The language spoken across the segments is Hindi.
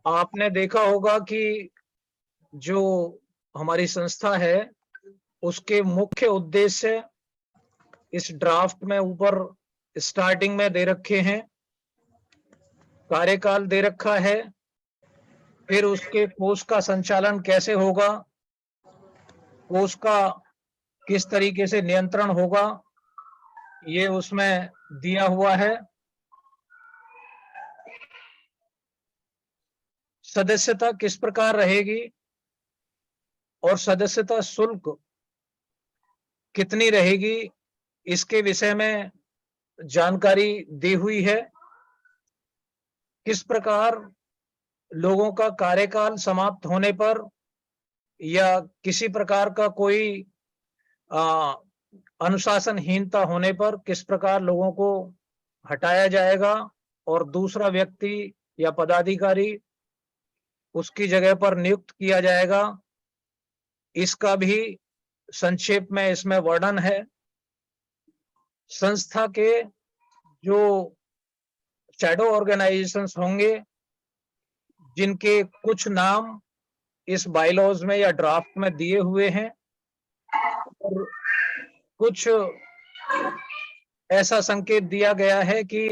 आपने देखा होगा कि जो हमारी संस्था है उसके मुख्य उद्देश्य इस ड्राफ्ट में ऊपर स्टार्टिंग में दे रखे हैं। कार्यकाल दे रखा है, फिर उसके कोष का संचालन कैसे होगा, कोष का किस तरीके से नियंत्रण होगा, ये उसमें दिया हुआ है। सदस्यता किस प्रकार रहेगी और सदस्यता शुल्क कितनी रहेगी, इसके विषय में जानकारी दी हुई है। किस प्रकार लोगों का कार्यकाल समाप्त होने पर या किसी प्रकार का कोई अनुशासनहीनता होने पर किस प्रकार लोगों को हटाया जाएगा और दूसरा व्यक्ति या पदाधिकारी उसकी जगह पर नियुक्त किया जाएगा, इसका भी संक्षेप में इसमें वर्णन है। संस्था के जो शैडो ऑर्गेनाइजेशंस होंगे जिनके कुछ नाम इस बायलॉज में या ड्राफ्ट में दिए हुए हैं और कुछ ऐसा संकेत दिया गया है कि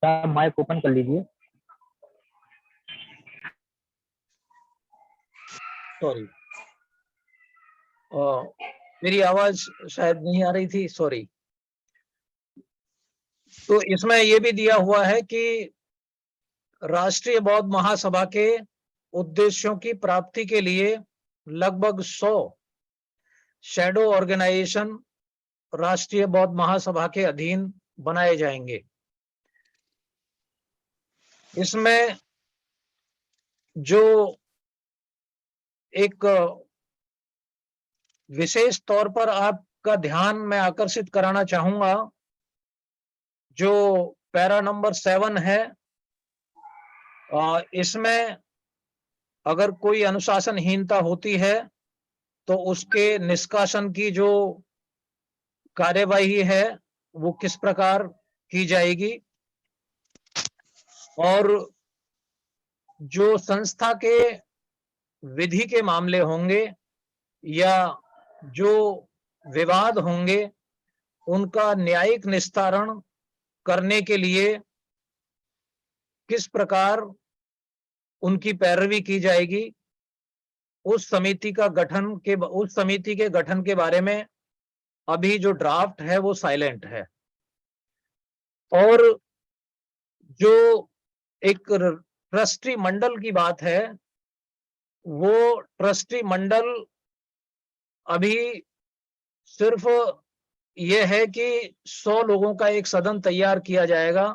माइक ओपन कर लीजिए। सॉरी, मेरी आवाज शायद नहीं आ रही थी, सॉरी। तो इसमें यह भी दिया हुआ है कि राष्ट्रीय बौद्ध महासभा के उद्देश्यों की प्राप्ति के लिए लगभग 100 शैडो ऑर्गेनाइजेशन राष्ट्रीय बौद्ध महासभा के अधीन बनाए जाएंगे। इसमें जो एक विशेष तौर पर आपका ध्यान मैं आकर्षित कराना चाहूंगा, जो पैरा नंबर 7 है, इसमें अगर कोई अनुशासनहीनता होती है तो उसके निष्कासन की जो कार्यवाही है वो किस प्रकार की जाएगी, और जो संस्था के विधि के मामले होंगे या जो विवाद होंगे उनका न्यायिक निस्तारण करने के लिए किस प्रकार उनकी पैरवी की जाएगी, उस समिति के गठन के बारे में अभी जो ड्राफ्ट है वो साइलेंट है। और जो एक ट्रस्टी मंडल की बात है, वो ट्रस्टी मंडल अभी सिर्फ ये है कि 100 लोगों का एक सदन तैयार किया जाएगा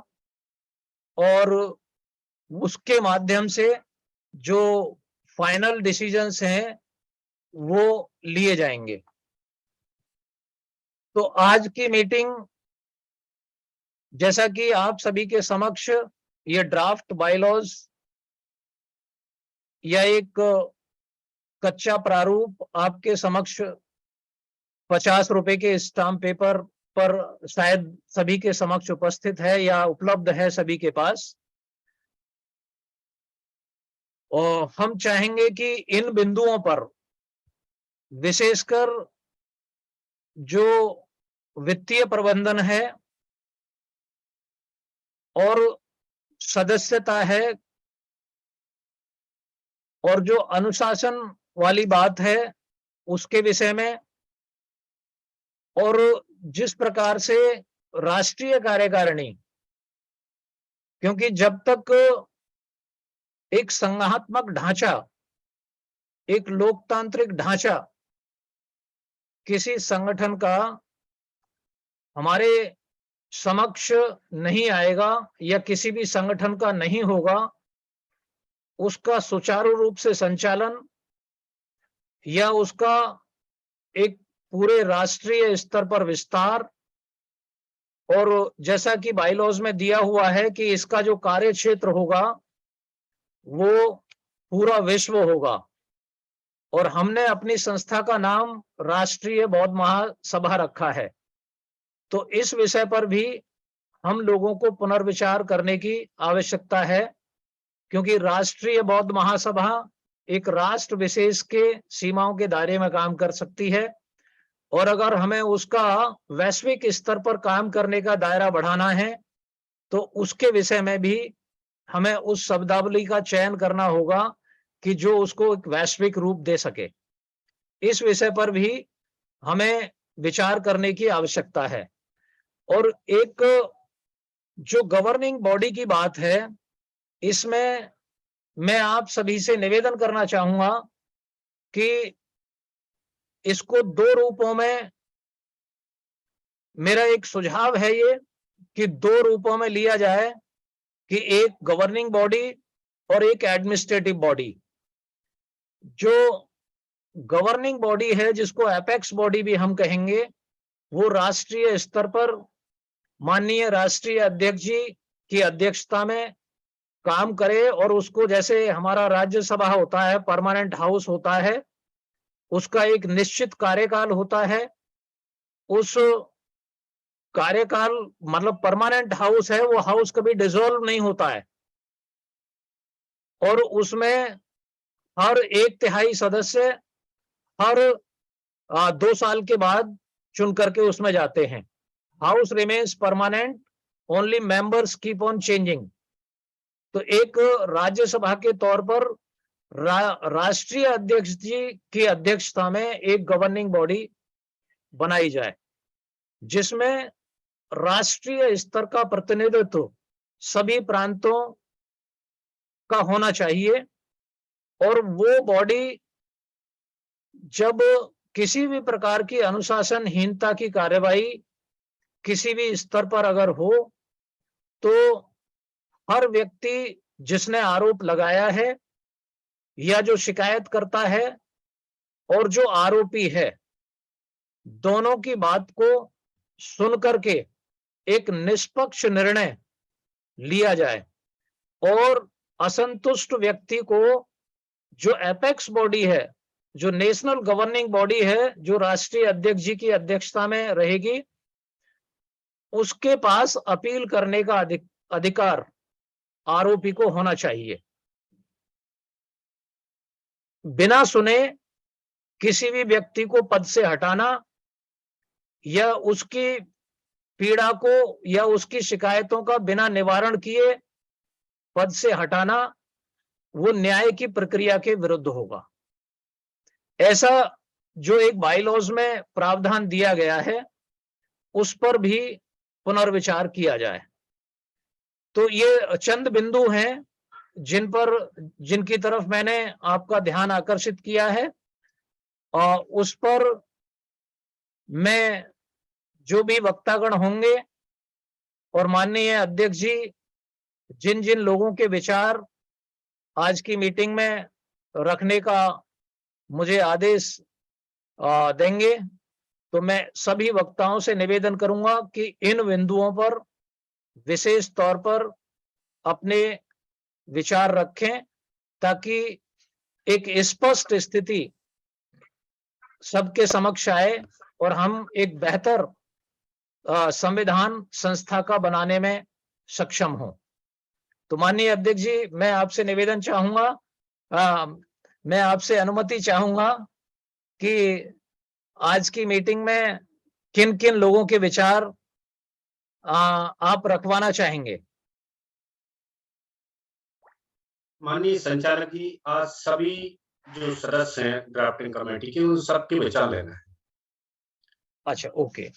और उसके माध्यम से जो फाइनल डिसीजंस हैं वो लिए जाएंगे। तो आज की मीटिंग, जैसा कि आप सभी के समक्ष ये ड्राफ्ट बायलॉज या एक कच्चा प्रारूप आपके समक्ष 50 रुपए के स्टाम्प पेपर पर शायद सभी के समक्ष उपस्थित है या उपलब्ध है सभी के पास। और हम चाहेंगे कि इन बिंदुओं पर विशेषकर जो वित्तीय प्रबंधन है और सदस्यता है और जो अनुशासन वाली बात है उसके विषय में, और जिस प्रकार से राष्ट्रीय कार्यकारिणी, क्योंकि जब तक एक संघात्मक ढांचा, एक लोकतांत्रिक ढांचा किसी संगठन का हमारे समक्ष नहीं आएगा या किसी भी संगठन का नहीं होगा, उसका सुचारू रूप से संचालन या उसका एक पूरे राष्ट्रीय स्तर पर विस्तार, और जैसा कि बायलॉज में दिया हुआ है कि इसका जो कार्य क्षेत्र होगा वो पूरा विश्व होगा, और हमने अपनी संस्था का नाम राष्ट्रीय बौद्ध महासभा रखा है। तो इस विषय पर भी हम लोगों को पुनर्विचार करने की आवश्यकता है, क्योंकि राष्ट्रीय बौद्ध महासभा एक राष्ट्र विशेष के सीमाओं के दायरे में काम कर सकती है, और अगर हमें उसका वैश्विक स्तर पर काम करने का दायरा बढ़ाना है तो उसके विषय में भी हमें उस शब्दावली का चयन करना होगा कि जो उसको एक वैश्विक रूप दे सके। इस विषय पर भी हमें विचार करने की आवश्यकता है। और एक जो गवर्निंग बॉडी की बात है, इसमें मैं आप सभी से निवेदन करना चाहूंगा कि इसको दो रूपों में, मेरा एक सुझाव है ये कि दो रूपों में लिया जाए, कि एक गवर्निंग बॉडी और एक एडमिनिस्ट्रेटिव बॉडी। जो गवर्निंग बॉडी है, जिसको एपेक्स बॉडी भी हम कहेंगे, वो राष्ट्रीय स्तर पर माननीय राष्ट्रीय अध्यक्ष जी की अध्यक्षता में काम करे, और उसको जैसे हमारा राज्यसभा होता है, परमानेंट हाउस होता है, उसका एक निश्चित कार्यकाल होता है। उस कार्यकाल मतलब परमानेंट हाउस है, वो हाउस कभी डिसॉल्व नहीं होता है, और उसमें हर 1/3 सदस्य हर 2 साल के बाद चुन करके उसमें जाते हैं। House remains permanent, only members keep on changing. तो एक राज्यसभा के तौर पर राष्ट्रीय अध्यक्ष जी की अध्यक्षता में एक गवर्निंग बॉडी बनाई जाए, जिसमें राष्ट्रीय स्तर का प्रतिनिधित्व सभी प्रांतों का होना चाहिए। और वो बॉडी जब किसी भी प्रकार की अनुशासनहीनता की कार्यवाही किसी भी स्तर पर अगर हो, तो हर व्यक्ति जिसने आरोप लगाया है या जो शिकायत करता है और जो आरोपी है, दोनों की बात को सुन करके एक निष्पक्ष निर्णय लिया जाए, और असंतुष्ट व्यक्ति को जो एपेक्स बॉडी है, जो नेशनल गवर्निंग बॉडी है, जो राष्ट्रीय अध्यक्ष जी की अध्यक्षता में रहेगी, उसके पास अपील करने का अधिकार आरोपी को होना चाहिए। बिना सुने किसी भी व्यक्ति को पद से हटाना या उसकी पीड़ा को या उसकी शिकायतों का बिना निवारण किए पद से हटाना, वो न्याय की प्रक्रिया के विरुद्ध होगा। ऐसा जो एक बाईलॉज में प्रावधान दिया गया है, उस पर भी पुनर्विचार किया जाए। तो ये चंद बिंदु हैं जिनकी तरफ मैंने आपका ध्यान आकर्षित किया है, और उस पर मैं जो भी वक्तागण होंगे और माननीय अध्यक्ष जी जिन जिन लोगों के विचार आज की मीटिंग में रखने का मुझे आदेश देंगे, तो मैं सभी वक्ताओं से निवेदन करूंगा कि इन बिंदुओं पर विशेष तौर पर अपने विचार रखें, ताकि एक स्पष्ट स्थिति सबके समक्ष आए और हम एक बेहतर संविधान संस्था का बनाने में सक्षम हो। तो माननीय अध्यक्ष जी, मैं आपसे निवेदन चाहूंगा, मैं आपसे अनुमति चाहूंगा कि आज की मीटिंग में किन किन लोगों के विचार आप रखवाना चाहेंगे। माननीय संचालक जी, आज सभी जो सदस्य हैं ड्राफ्टिंग कमेटी के, उन सबके विचार लेना है। अच्छा, ओके।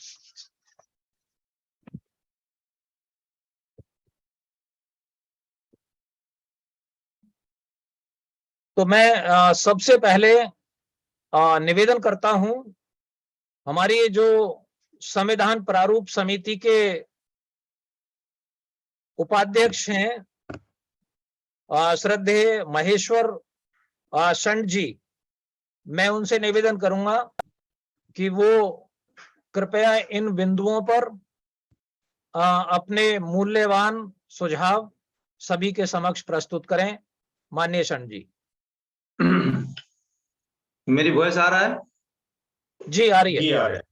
तो मैं सबसे पहले निवेदन करता हूं, हमारी जो संविधान प्रारूप समिति के उपाध्यक्ष हैं श्रद्धेय महेश्वर शंड जी, मैं उनसे निवेदन करूंगा कि वो कृपया इन बिंदुओं पर अपने मूल्यवान सुझाव सभी के समक्ष प्रस्तुत करें। माननीय शंड जी। मेरी वॉइस आ रहा है? जी, आ रही है। जी, आ रहा है।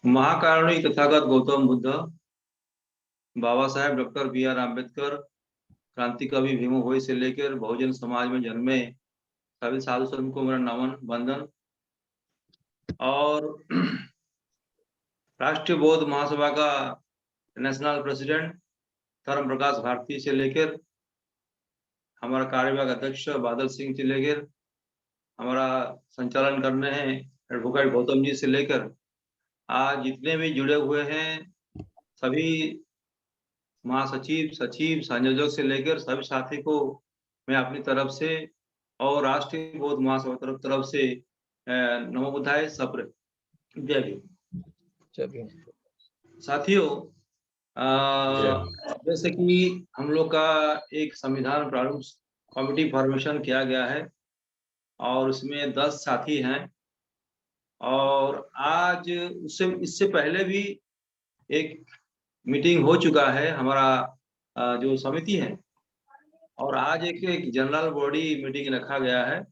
महाकारुणिक तथागत गौतम बुद्ध, बाबा साहेब डॉक्टर BR अम्बेडकर, क्रांति कवि भीम भोई से लेकर बहुजन समाज में जन्मे सभी साधु संत को मेरा नमन वंदन। और राष्ट्रीय बौद्ध महासभा का नेशनल प्रेसिडेंट धर्म प्रकाश भारती से लेकर हमारा कार्यवाहक अध्यक्ष बादल सिंह से लेकर हमारा संचालन करने हैं एडवोकेट गौतम जी से लेकर आज जितने भी जुड़े हुए हैं सभी महासचिव, सचिव, संयोजक से लेकर सभी साथी को मैं अपनी तरफ से और राष्ट्रीय बौद्ध महासभा तरफ से नमो बुद्धाय सप्र जय भीम। साथियों, जैसे कि हम लोग का एक संविधान प्रारूप कमेटी फॉर्मेशन किया गया है और उसमें 10 साथी हैं और आज इससे पहले भी एक मीटिंग हो चुका है हमारा जो समिति है और आज एक जनरल बॉडी मीटिंग रखा गया है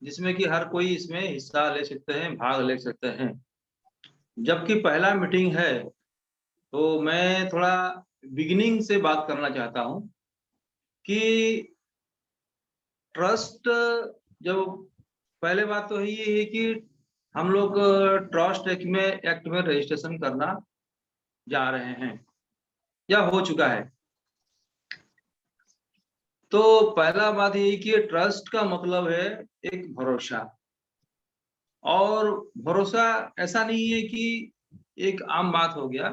जिसमें कि हर कोई इसमें हिस्सा ले सकते हैं, भाग ले सकते हैं। जबकि पहला मीटिंग है तो मैं थोड़ा बिगिनिंग से बात करना चाहता हूं कि ट्रस्ट, जब पहले बात तो ये है कि हम लोग ट्रस्ट एक्ट में रजिस्ट्रेशन करना जा रहे हैं या हो चुका है। तो पहला बात ये कि ट्रस्ट का मतलब है एक भरोसा, और भरोसा ऐसा नहीं है कि एक आम बात हो गया,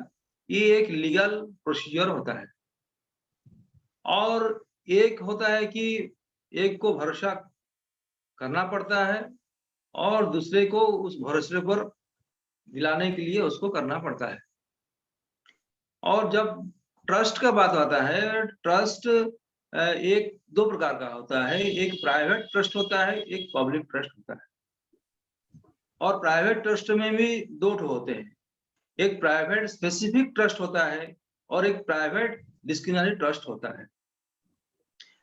ये एक लीगल प्रोसीजर होता है और एक होता है कि एक को भरोसा करना पड़ता है और दूसरे को उस भरोसे पर दिलाने के लिए उसको करना पड़ता है। और जब ट्रस्ट का बात आता है, ट्रस्ट एक 2 प्रकार का होता है, एक प्राइवेट ट्रस्ट होता है, एक पब्लिक ट्रस्ट होता है। और प्राइवेट ट्रस्ट में भी 2 होते हैं, एक प्राइवेट स्पेसिफिक ट्रस्ट होता है और एक प्राइवेट डिस्क्रिशनरी ट्रस्ट होता है।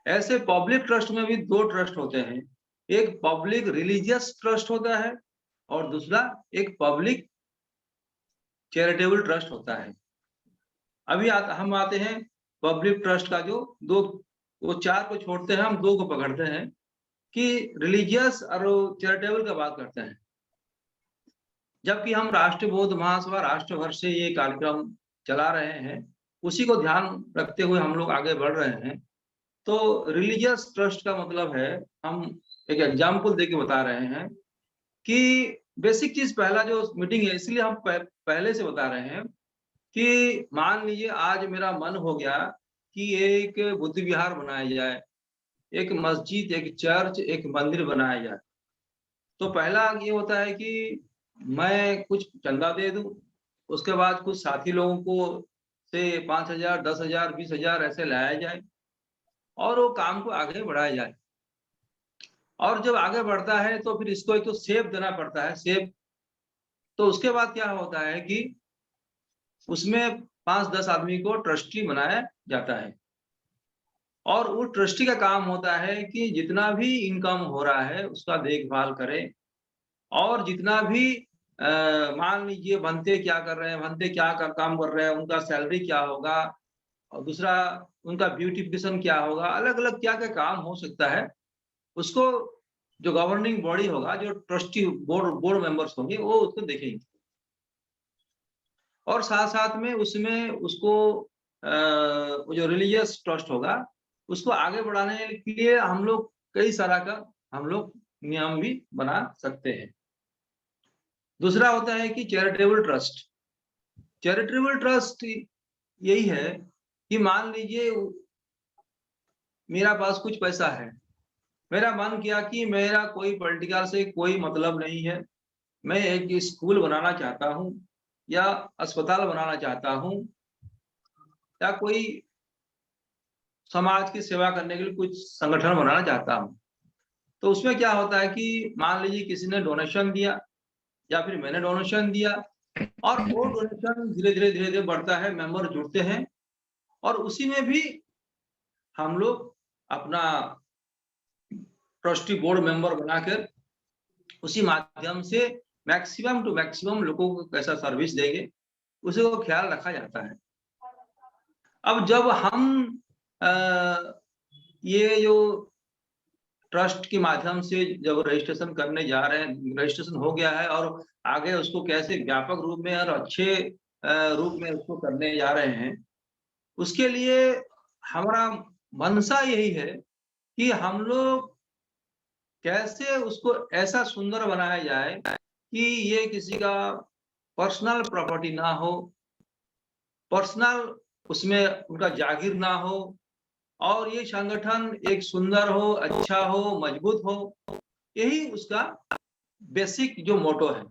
ऐसे पब्लिक ट्रस्ट में भी 2 ट्रस्ट होते हैं, एक पब्लिक रिलीजियस ट्रस्ट होता है और दूसरा एक पब्लिक चैरिटेबल ट्रस्ट होता है। अभी हम आते हैं पब्लिक ट्रस्ट का, जो 2 वो 4 को छोड़ते हैं, हम 2 को पकड़ते हैं कि रिलीजियस और चैरिटेबल का बात करते हैं। जबकि हम राष्ट्रीय बौद्ध महासभा राष्ट्र भर से ये कार्यक्रम चला रहे हैं, उसी को ध्यान रखते हुए हम लोग आगे बढ़ रहे हैं। तो रिलीजियस ट्रस्ट का मतलब है, हम एक एग्जाम्पल देके बता रहे हैं कि बेसिक चीज, पहला जो मीटिंग है इसलिए हम पहले से बता रहे हैं कि मान लीजिए आज मेरा मन हो गया कि एक बुद्ध विहार बनाया जाए, एक मस्जिद, एक चर्च, एक मंदिर बनाया जाए। तो पहला ये होता है कि मैं कुछ चंदा दे दूं, उसके बाद कुछ साथी लोगों को से 5,000, 10,000, 20,000 ऐसे लाया जाए और वो काम को आगे बढ़ाया जाए। और जब आगे बढ़ता है तो फिर इसको एक तो शेप देना पड़ता है, शेप। तो उसके बाद क्या होता है कि उसमें 5-10 आदमी को ट्रस्टी बनाया जाता है और वो ट्रस्टी का काम होता है कि जितना भी इनकम हो रहा है उसका देखभाल करे और जितना भी मान लीजिए भंते क्या कर रहे हैं, भंते क्या काम कर रहे हैं, उनका सैलरी क्या होगा और दूसरा उनका ब्यूटिफिकेशन क्या होगा, अलग अलग क्या क्या काम हो सकता है, उसको जो गवर्निंग बॉडी होगा, जो ट्रस्टी बोर्ड मेंबर्स होंगे, वो उसको देखेंगे। और साथ साथ में उसमें उसको जो रिलीजियस ट्रस्ट होगा उसको आगे बढ़ाने के लिए हम लोग कई सारा का हम लोग नियम भी बना सकते हैं। दूसरा होता है कि चैरिटेबल ट्रस्ट। चैरिटेबल ट्रस्ट यही है कि मान लीजिए मेरा पास कुछ पैसा है, मेरा मन किया कि मेरा कोई पॉलिटिकल से कोई मतलब नहीं है, मैं एक स्कूल बनाना चाहता हूं या अस्पताल बनाना चाहता हूं या कोई समाज की सेवा करने के लिए कुछ संगठन बनाना चाहता हूं। तो उसमें क्या होता है कि मान लीजिए किसी ने डोनेशन दिया या फिर मैंने डोनेशन दिया और वो डोनेशन धीरे धीरे बढ़ता है, मेंबर जुड़ते हैं और उसी में भी हम लोग अपना ट्रस्टी बोर्ड मेंबर बनाकर उसी माध्यम से मैक्सिमम टू मैक्सिमम लोगों को कैसा सर्विस देंगे, उसी को ख्याल रखा जाता है। अब जब हम ये जो ट्रस्ट के माध्यम से जब रजिस्ट्रेशन करने जा रहे हैं, रजिस्ट्रेशन हो गया है और आगे उसको कैसे व्यापक रूप में और अच्छे रूप में उसको करने जा रहे हैं, उसके लिए हमारा मंशा यही है कि हम लोग कैसे उसको ऐसा सुंदर बनाया जाए कि ये किसी का पर्सनल प्रॉपर्टी ना हो, पर्सनल उसमें उनका जागीर ना हो, और ये संगठन एक सुंदर हो, अच्छा हो, मजबूत हो। यही उसका बेसिक जो मोटो है।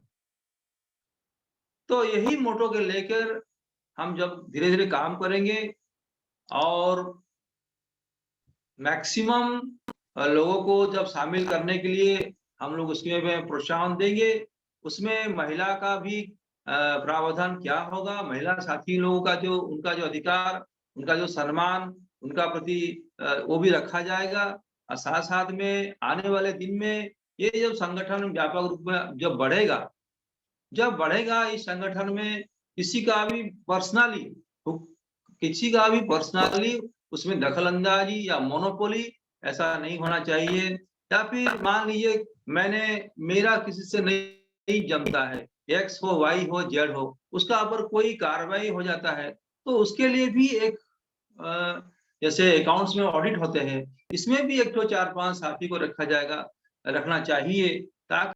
तो यही मोटो के लेकर हम जब धीरे-धीरे काम करेंगे और मैक्सिमम लोगों को जब शामिल करने के लिए हम लोग उसमें प्रोत्साहन देंगे, उसमें महिला का भी प्रावधान क्या होगा, महिला साथी लोगों का जो उनका जो अधिकार, उनका जो सम्मान, उनका प्रति वो भी रखा जाएगा। और साथ-साथ में आने वाले दिन में ये जब संगठन व्यापक रूप में जब बढ़ेगा इस संगठन में किसी का भी पर्सनली उसमें दखल-अंदाज़ी या मोनोपोली ऐसा नहीं होना चाहिए। या फिर मान लीजिए मेरा किसी से नहीं जमता है, एक्स हो, वाई हो, जेड हो, उसका अगर कोई कार्रवाई हो जाता है, तो उसके लिए भी एक जैसे अकाउंट्स में ऑडिट होते हैं, इसमें भी 1 तो 4-5 साथी को रखना चाहिए ताकि